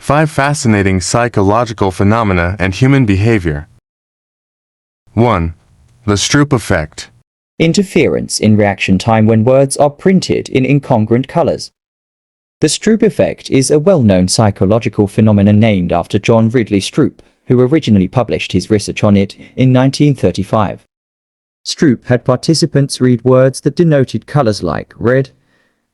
5 fascinating psychological phenomena and human behavior. 1. The Stroop Effect. Interference in reaction time when words are printed in incongruent colors. The Stroop Effect is a well-known psychological phenomenon named after John Ridley Stroop, who originally published his research on it in 1935. Stroop had participants read words that denoted colors like red,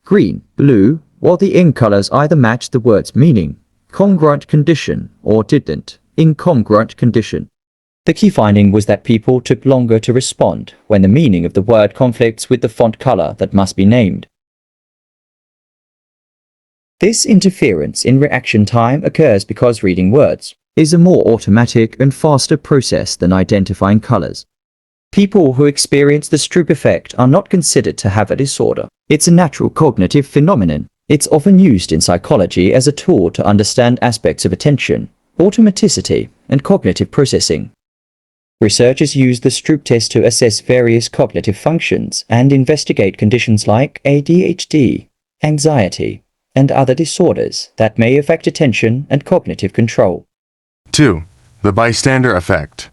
green, blue, while the ink colors either matched the word's meaning, congruent condition, or didn't, incongruent condition. The key finding was that people took longer to respond when the meaning of the word conflicts with the font color that must be named. This interference in reaction time occurs because reading words is a more automatic and faster process than identifying colors. People who experience the Stroop effect are not considered to have a disorder. It's a natural cognitive phenomenon. It's often used in psychology as a tool to understand aspects of attention, automaticity, and cognitive processing. Researchers use the Stroop test to assess various cognitive functions and investigate conditions like ADHD, anxiety, and other disorders that may affect attention and cognitive control. 2. The Bystander Effect.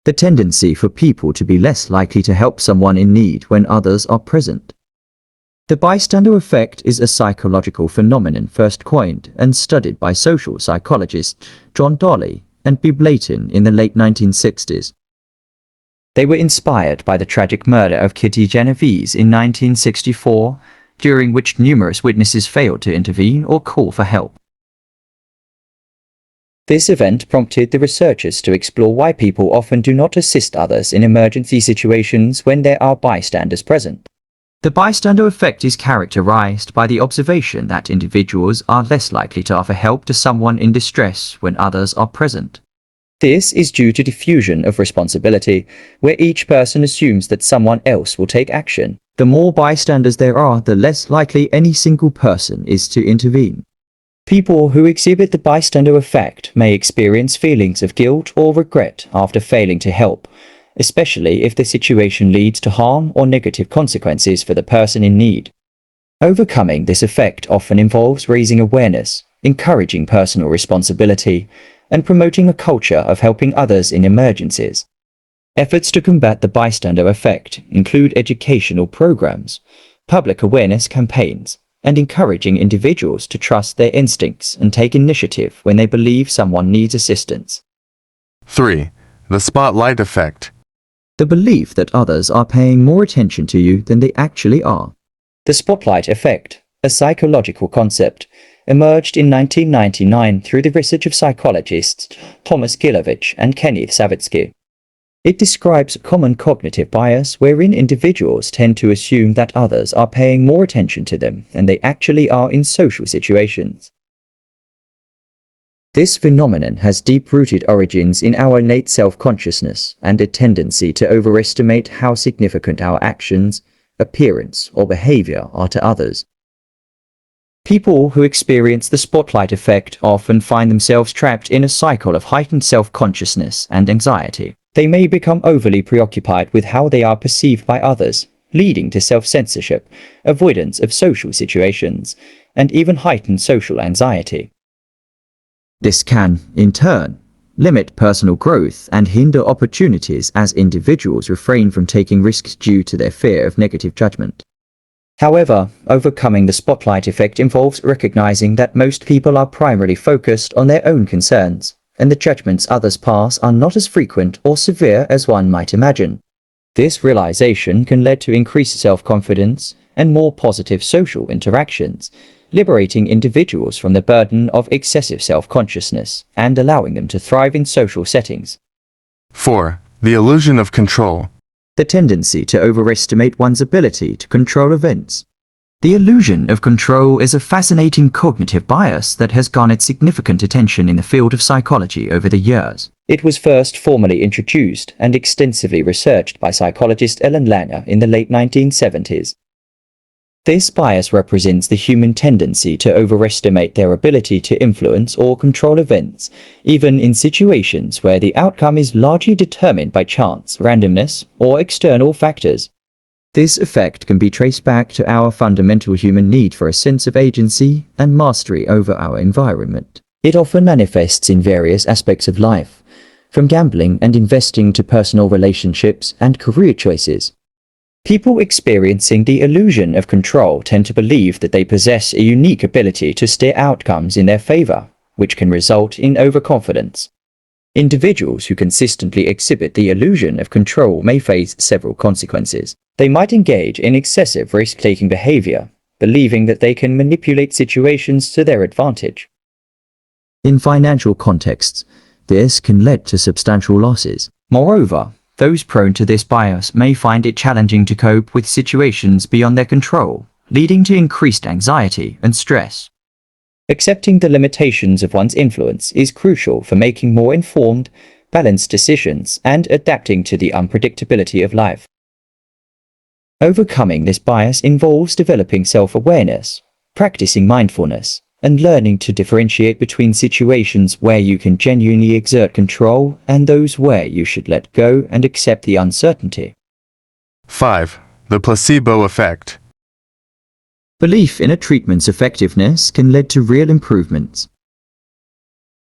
The tendency for people to be less likely to help someone in need when others are present. The bystander effect is a psychological phenomenon first coined and studied by social psychologists John Dawley and B. Blayton in the late 1960s. They were inspired by the tragic murder of Kitty Genovese in 1964, during which numerous witnesses failed to intervene or call for help. This event prompted the researchers to explore why people often do not assist others in emergency situations when there are bystanders present. The bystander effect is characterized by the observation that individuals are less likely to offer help to someone in distress when others are present. This is due to diffusion of responsibility, where each person assumes that someone else will take action. The more bystanders there are, the less likely any single person is to intervene. People who exhibit the bystander effect may experience feelings of guilt or regret after failing to help, especially if the situation leads to harm or negative consequences for the person in need. Overcoming this effect often involves raising awareness, encouraging personal responsibility, and promoting a culture of helping others in emergencies. Efforts to combat the bystander effect include educational programs, public awareness campaigns, and encouraging individuals to trust their instincts and take initiative when they believe someone needs assistance. 3. The Spotlight Effect. The belief that others are paying more attention to you than they actually are. The spotlight effect, a psychological concept, emerged in 1999 through the research of psychologists Thomas Gilovich and Kenneth Savitsky. It describes a common cognitive bias wherein individuals tend to assume that others are paying more attention to them than they actually are in social situations. This phenomenon has deep-rooted origins in our innate self-consciousness and a tendency to overestimate how significant our actions, appearance, or behavior are to others. People who experience the spotlight effect often find themselves trapped in a cycle of heightened self-consciousness and anxiety. They may become overly preoccupied with how they are perceived by others, leading to self-censorship, avoidance of social situations, and even heightened social anxiety. This can, in turn, limit personal growth and hinder opportunities as individuals refrain from taking risks due to their fear of negative judgment. However, overcoming the spotlight effect involves recognizing that most people are primarily focused on their own concerns, and the judgments others pass are not as frequent or severe as one might imagine. This realization can lead to increased self-confidence and more positive social interactions, liberating individuals from the burden of excessive self-consciousness and allowing them to thrive in social settings. 4. The Illusion of Control. The tendency to overestimate one's ability to control events. The illusion of control is a fascinating cognitive bias that has garnered significant attention in the field of psychology over the years. It was first formally introduced and extensively researched by psychologist Ellen Langer in the late 1970s. This bias represents the human tendency to overestimate their ability to influence or control events, even in situations where the outcome is largely determined by chance, randomness, or external factors. This effect can be traced back to our fundamental human need for a sense of agency and mastery over our environment. It often manifests in various aspects of life, from gambling and investing to personal relationships and career choices. People experiencing the illusion of control tend to believe that they possess a unique ability to steer outcomes in their favor, which can result in overconfidence. Individuals who consistently exhibit the illusion of control may face several consequences. They might engage in excessive risk-taking behavior, believing that they can manipulate situations to their advantage. In financial contexts, this can lead to substantial losses. Moreover, those prone to this bias may find it challenging to cope with situations beyond their control, leading to increased anxiety and stress. Accepting the limitations of one's influence is crucial for making more informed, balanced decisions and adapting to the unpredictability of life. Overcoming this bias involves developing self-awareness, practicing mindfulness, and learning to differentiate between situations where you can genuinely exert control and those where you should let go and accept the uncertainty. 5. The placebo effect. Belief in a treatment's effectiveness can lead to real improvements.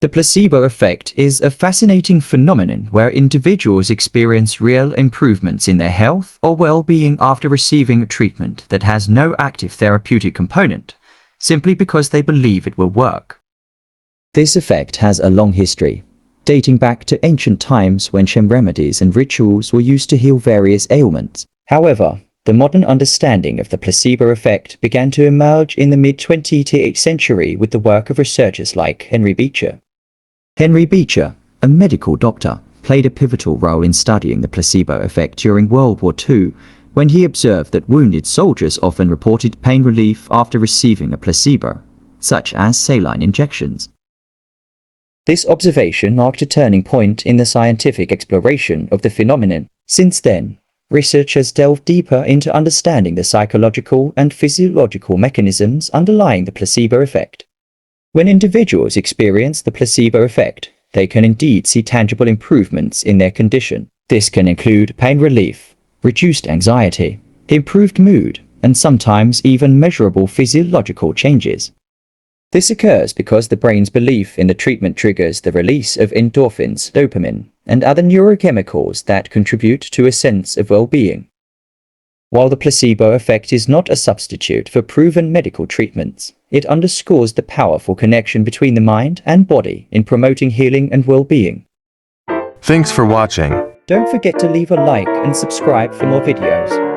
The placebo effect is a fascinating phenomenon where individuals experience real improvements in their health or well-being after receiving a treatment that has no active therapeutic component, simply because they believe it will work. This effect has a long history, dating back to ancient times when sham remedies and rituals were used to heal various ailments. However, the modern understanding of the placebo effect began to emerge in the mid-20th century with the work of researchers like Henry Beecher. Henry Beecher, a medical doctor, played a pivotal role in studying the placebo effect during World War II, when he observed that wounded soldiers often reported pain relief after receiving a placebo, such as saline injections. This observation marked a turning point in the scientific exploration of the phenomenon. Since then, research has delved deeper into understanding the psychological and physiological mechanisms underlying the placebo effect. When individuals experience the placebo effect, they can indeed see tangible improvements in their condition. This can include pain relief, reduced anxiety, improved mood, and sometimes even measurable physiological changes. This occurs because the brain's belief in the treatment triggers the release of endorphins, dopamine, and other neurochemicals that contribute to a sense of well-being. While the placebo effect is not a substitute for proven medical treatments, it underscores the powerful connection between the mind and body in promoting healing and well-being. Thanks for watching. Don't forget to leave a like and subscribe for more videos.